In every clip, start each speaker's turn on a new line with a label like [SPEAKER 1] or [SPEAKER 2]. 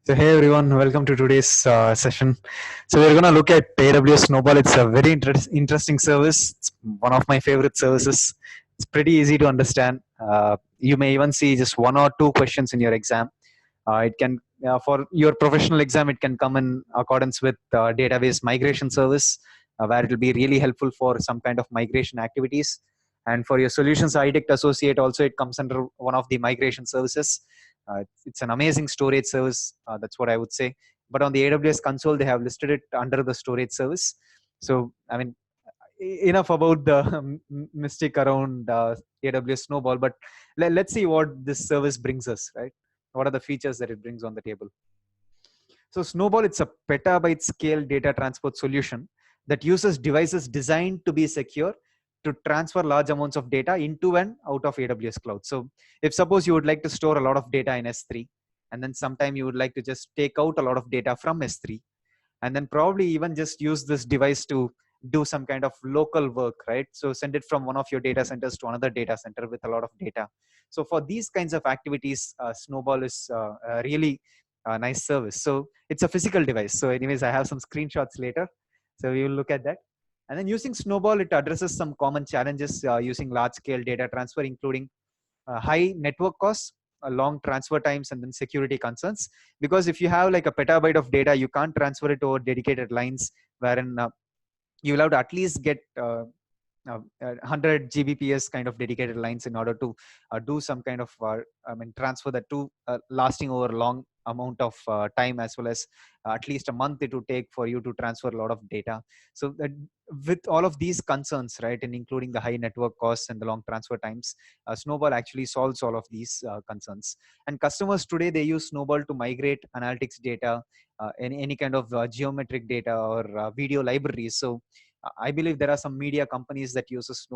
[SPEAKER 1] So hey everyone, welcome to today's session. So we're going to look at AWS Snowball. It's a very interesting service. It's one of my favorite services. It's pretty easy to understand. You may even see just one or two questions in your exam. It can for your professional exam, it can come in accordance with database migration service, where it will be really helpful for some kind of migration activities. And for your solutions architect associate, also it comes under one of the migration services. It's an amazing storage service. That's what I would say. But on the AWS console, they have listed it under the storage service. So I mean, enough about the mystic around AWS Snowball. But let's see what this service brings us. Right? What are the features that it brings on the table? So Snowball, it's a petabyte scale data transport solution that uses devices designed to be secure to transfer large amounts of data into and out of AWS cloud. So if suppose you would like to store a lot of data in S3, and then sometime you would like to just take out a lot of data from S3, and then probably even just use this device to do some kind of local work, right? So send it from one of your data centers to another data center with a lot of data. So for these kinds of activities, Snowball is really a nice service. So it's a physical device. So anyways, I have some screenshots later. So we will look at that. And then using Snowball, it addresses some common challenges using large scale data transfer, including high network costs, long transfer times, and then security concerns. Because if you have like a petabyte of data, you can't transfer it over dedicated lines, wherein you will have to at least get 100 Gbps kind of dedicated lines in order to do some kind of transfer that to lasting over a long amount of time, as well as at least a month it would take for you to transfer a lot of data. So with all of these concerns, right, and including the high network costs and the long transfer times, Snowball actually solves all of these concerns. And customers today, they use Snowball to migrate analytics data, any kind of geometric data or video libraries. So I believe there are some media companies that uses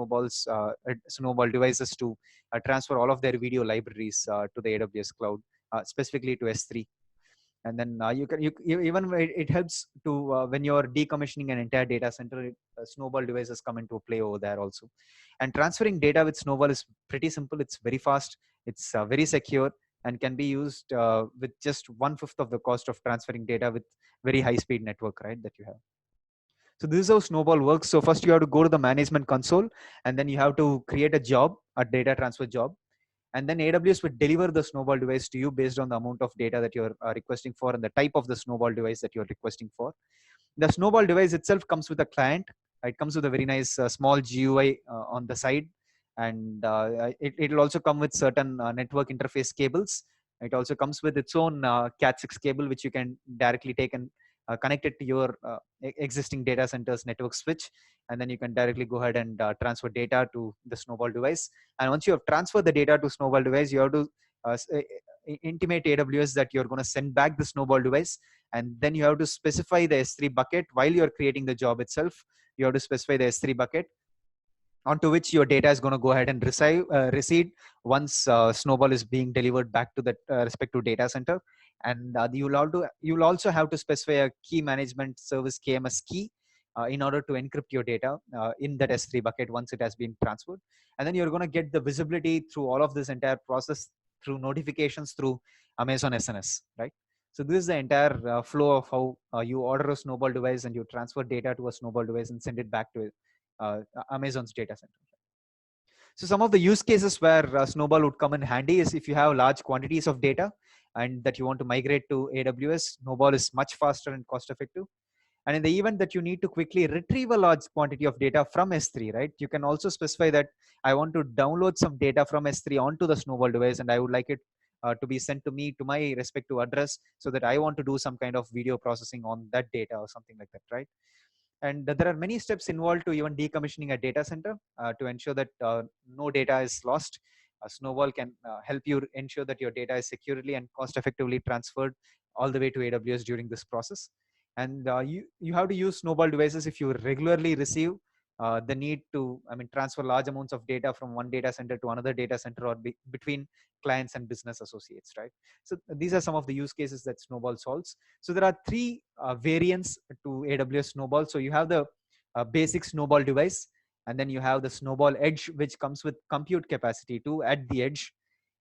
[SPEAKER 1] Snowball devices to transfer all of their video libraries to the AWS cloud, specifically to S3. And then even it helps to when you're decommissioning an entire data center, Snowball devices come into play over there also. And transferring data with Snowball is pretty simple. It's very fast. It's very secure and can be used with just 1/5 of the cost of transferring data with very high speed network, right, that you have. So this is how Snowball works. So first you have to go to the management console, and then you have to create a job, a data transfer job. And then AWS will deliver the Snowball device to you based on the amount of data that you're requesting for and the type of the Snowball device that you're requesting for. The Snowball device itself comes with a client. It comes with a very nice small GUI on the side. And it'll also come with certain network interface cables. It also comes with its own Cat6 cable, which you can directly take and connect it to your existing data center's network switch. And then you can directly go ahead and transfer data to the Snowball device. And once you have transferred the data to Snowball device, you have to intimate AWS that you're going to send back the Snowball device. And then you have to specify the S3 bucket while you're creating the job itself. You have to specify the S3 bucket onto which your data is going to go ahead and recede once Snowball is being delivered back to the respective data center. And you'll also have to specify a key management service KMS key in order to encrypt your data in that S3 bucket once it has been transferred. And then you're going to get the visibility through all of this entire process through notifications through Amazon SNS, right? So this is the entire flow of how you order a Snowball device and you transfer data to a Snowball device and send it back to Amazon's data center. So some of the use cases where Snowball would come in handy is if you have large quantities of data and that you want to migrate to AWS, Snowball is much faster and cost effective. And in the event that you need to quickly retrieve a large quantity of data from S3, right, you can also specify that I want to download some data from S3 onto the Snowball device, and I would like it to be sent to me to my respective address, so that I want to do some kind of video processing on that data or something like that, right? And there are many steps involved to even decommissioning a data center to ensure that no data is lost. Snowball can help you ensure that your data is securely and cost effectively transferred all the way to AWS during this process. And you have to use Snowball devices if you regularly receive the need to transfer large amounts of data from one data center to another data center, or between clients and business associates, right? So these are some of the use cases that Snowball solves. So there are three variants to AWS Snowball. So you have the basic Snowball device, and then you have the Snowball Edge, which comes with compute capacity to at the edge,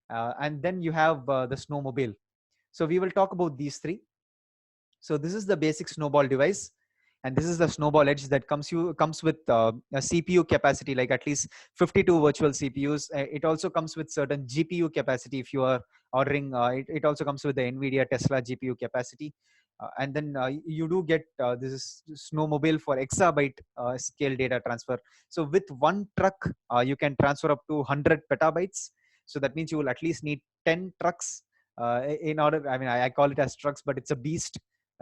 [SPEAKER 1] and then you have the Snowmobile. So we will talk about these three. So this is the basic Snowball device, and this is the Snowball Edge that comes with a CPU capacity like at least 52 virtual CPUs. It also comes with certain GPU capacity if you are ordering. It also comes with the NVIDIA Tesla GPU capacity, and then you do get this is Snowmobile for exabyte scale data transfer. So with one truck, you can transfer up to 100 petabytes. So that means you will at least need 10 trucks in order. I mean, I call it as trucks, but it's a beast.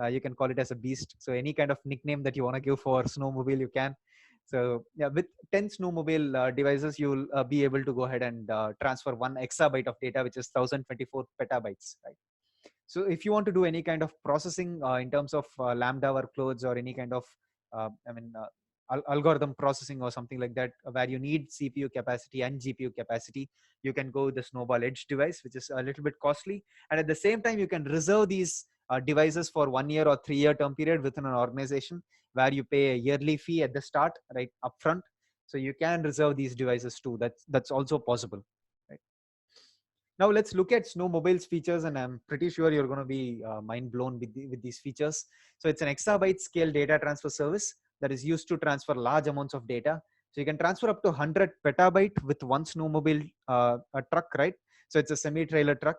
[SPEAKER 1] You can call it as a beast. So any kind of nickname that you want to give for Snowmobile, you can. So yeah, with 10 Snowmobile devices, you will be able to go ahead and transfer 1 exabyte of data, which is 1024 petabytes, right? So if you want to do any kind of processing in terms of Lambda workloads or any kind of, algorithm processing or something like that, where you need CPU capacity and GPU capacity, you can go with the Snowball Edge device, which is a little bit costly. And at the same time, you can reserve these devices for 1 year or 3 year term period within an organization where you pay a yearly fee at the start, right, upfront. So you can reserve these devices too. That's also possible, right? Now let's look at Snowmobile's features, and I'm pretty sure you're going to be mind blown with these features. So it's an exabyte scale data transfer service that is used to transfer large amounts of data. So you can transfer up to 100 petabyte with one Snowmobile a truck, right? So it's a semi-trailer truck.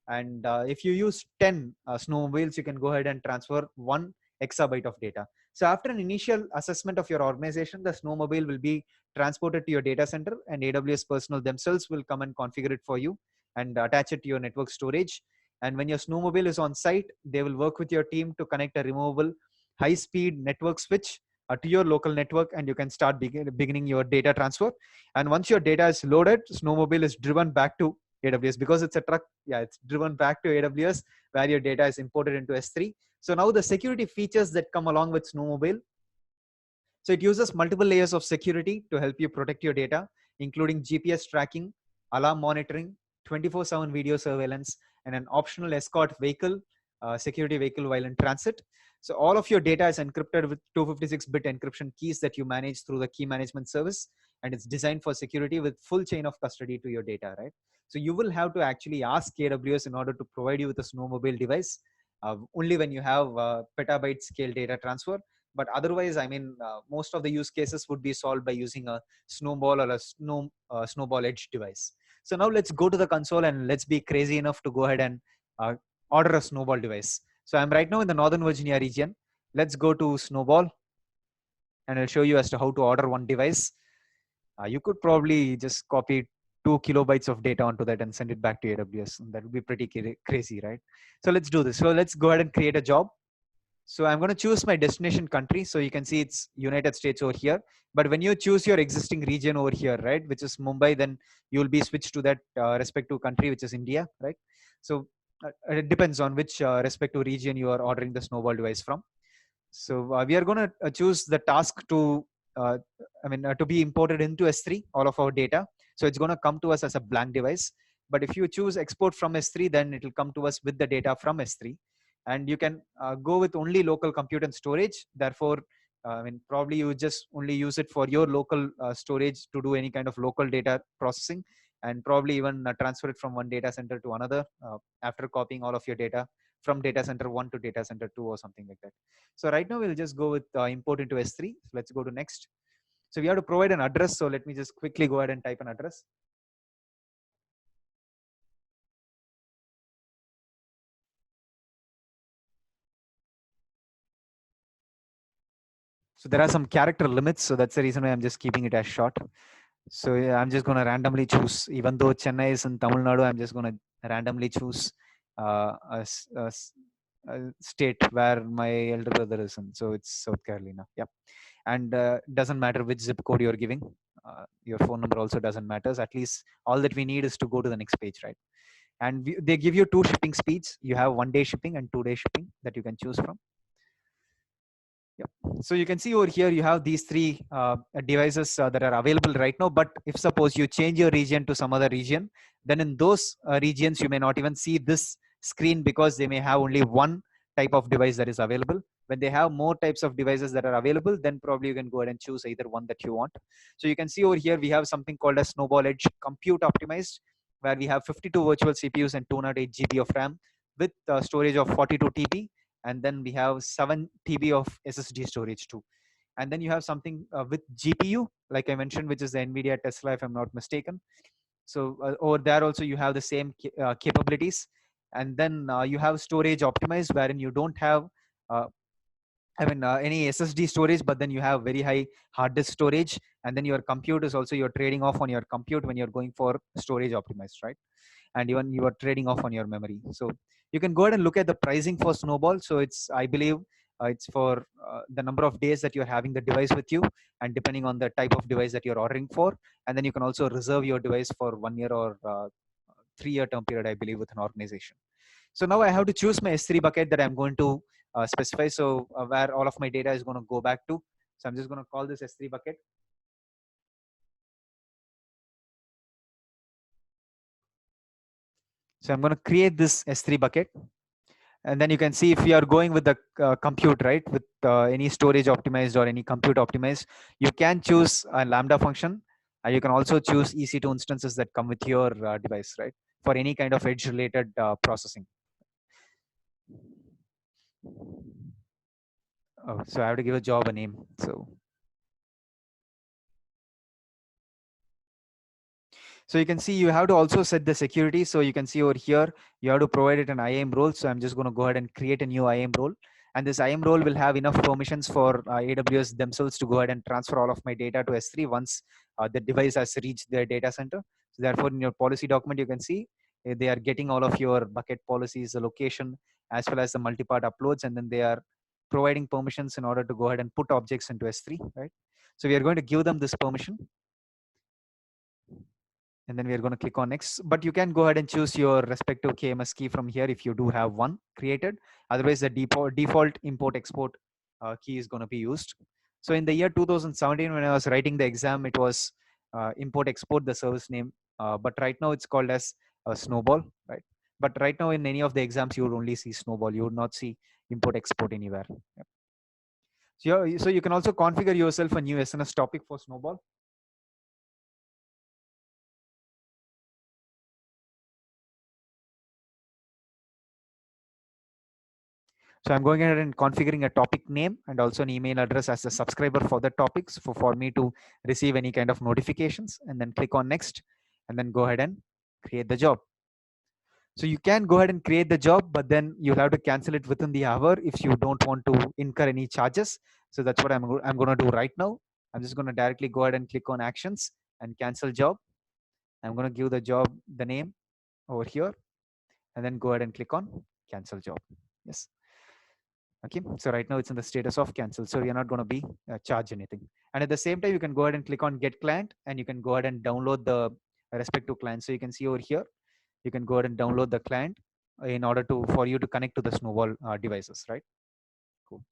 [SPEAKER 1] And if you use 10 Snowmobiles, you can go ahead and transfer 1 exabyte of data. So after an initial assessment of your organization, the Snowmobile will be transported to your data center, and AWS personnel themselves will come and configure it for you and attach it to your network storage. And when your Snowmobile is on site, they will work with your team to connect a removable high-speed network switch to your local network, and you can start beginning your data transfer. And once your data is loaded, Snowmobile is driven back to AWS because it's a truck. Yeah, it's driven back to AWS where your data is imported into S3. So now the security features that come along with Snowmobile. So it uses multiple layers of security to help you protect your data, including GPS tracking, alarm monitoring, 24/7 video surveillance, and an optional escort vehicle, security vehicle while in transit. So all of your data is encrypted with 256-bit encryption keys that you manage through the key management service, and it's designed for security with full chain of custody to your data, right? So you will have to actually ask AWS in order to provide you with a Snowmobile device only when you have petabyte scale data transfer. But otherwise, I mean, most of the use cases would be solved by using a Snowball or a Snowball Edge device. So now let's go to the console and let's be crazy enough to go ahead and order a Snowball device. So I'm right now in the Northern Virginia region. Let's go to Snowball, and I'll show you as to how to order one device. You could probably just copy 2 kilobytes of data onto that and send it back to AWS. And that would be pretty crazy, right? So let's do this. So let's go ahead and create a job. So I'm going to choose my destination country. So you can see it's United States over here. But when you choose your existing region over here, right, which is Mumbai, then you will be switched to that respective country, which is India, right? So it depends on which respective region you are ordering the Snowball device from. So we are going to choose the task to, to be imported into S3, all of our data. So it's going to come to us as a blank device. But if you choose export from S3, then it will come to us with the data from S3. And you can go with only local compute and storage. Therefore, probably you just only use it for your local storage to do any kind of local data processing, and probably even transfer it from one data center to another after copying all of your data from data center 1 to data center 2 or something like that. So right now we'll just go with import into S3. So let's go to next. So we have to provide an address. So let me just quickly go ahead and type an address. So there are some character limits. So that's the reason why I'm just keeping it as short. So yeah, I'm just going to randomly choose, even though Chennai is in Tamil Nadu, I'm just going to randomly choose a state where my elder brother is in. So it's South Carolina. Yep. And doesn't matter which zip code you're giving. Your phone number also doesn't matter. At least all that we need is to go to the next page, right? And they give you 2 shipping speeds. You have 1-day shipping and 2-day shipping that you can choose from. Yep. So you can see over here, you have these 3 devices that are available right now. But if suppose you change your region to some other region, then in those regions, you may not even see this screen because they may have only one type of device that is available. When they have more types of devices that are available, then probably you can go ahead and choose either one that you want. So you can see over here, we have something called a Snowball Edge Compute Optimized, where we have 52 virtual CPUs and 208 GB of RAM with storage of 42 TB, and then we have 7 TB of SSD storage too. And then you have something with GPU, like I mentioned, which is the NVIDIA Tesla, if I'm not mistaken. So over there also you have the same capabilities. And then you have storage optimized, wherein you don't have uh, any SSD storage, but then you have very high hard disk storage. And then your compute is also, you're trading off on your compute when you're going for storage optimized, right? And even you are trading off on your memory. So you can go ahead and look at the pricing for Snowball. So it's, I believe, it's for the number of days that you're having the device with you, and depending on the type of device that you're ordering for. And then you can also reserve your device for 1 year or 3-year term period, I believe, with an organization. So now I have to choose my S3 bucket that I'm going to specify. So where all of my data is going to go back to. So I'm just going to call this S3 bucket. So I'm going to create this S3 bucket. And then you can see if you are going with the compute, right, with any storage optimized or any compute optimized, you can choose a Lambda function. And you can also choose EC2 instances that come with your device, right, for any kind of edge related processing. Oh, so I have to give a job a name. So you can see you have to also set the security. So you can see over here, you have to provide it an IAM role. So I'm just going to go ahead and create a new IAM role. And this IAM role will have enough permissions for AWS themselves to go ahead and transfer all of my data to S3 once the device has reached their data center. So therefore, in your policy document, you can see they are getting all of your bucket policies, the location, as well as the multi-part uploads. And then they are providing permissions in order to go ahead and put objects into S3, right? So we are going to give them this permission. And then we are going to click on next, but you can go ahead and choose your respective KMS key from here if you do have one created. Otherwise the default import export key is going to be used. So in the year 2017, when I was writing the exam, it was import export the service name, but right now it's called as Snowball, right? But right now in any of the exams you would only see Snowball, you would not see import export anywhere. Yep. So you can also configure yourself a new SNS topic for Snowball. So I'm going ahead and configuring a topic name and also an email address as a subscriber for the topics for me to receive any kind of notifications, and then click on next, and then go ahead and create the job. So you can go ahead and create the job, but then you'll have to cancel it within the hour if you don't want to incur any charges. So that's what I'm going to do right now. I'm just going to directly go ahead and click on actions and cancel job. I'm going to give the job the name over here, and then go ahead and click on cancel job. Yes. Okay, so right now it's in the status of cancel, so you're not going to be charged anything. And at the same time, you can go ahead and click on get client, and you can go ahead and download the respective client. So you can see over here, you can go ahead and download the client in order to for you to connect to the Snowball devices, right? Cool.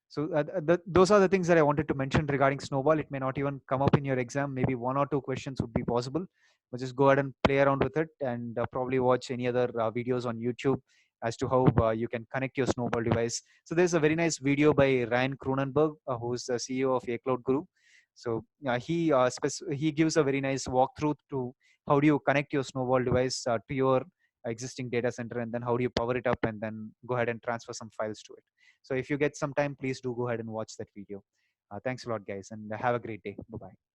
[SPEAKER 1] So those are the things that I wanted to mention regarding Snowball. It may not even come up in your exam. Maybe 1 or 2 questions would be possible, but just go ahead and play around with it, and probably watch any other videos on YouTube as to how you can connect your Snowball device. So there's a very nice video by Ryan Cronenberg, who's the CEO of Cloud Guru. So he gives a very nice walkthrough to how do you connect your Snowball device to your existing data center, and then how do you power it up, and then go ahead and transfer some files to it. So if you get some time, please do go ahead and watch that video. Thanks a lot, guys, and have a great day. Bye-bye.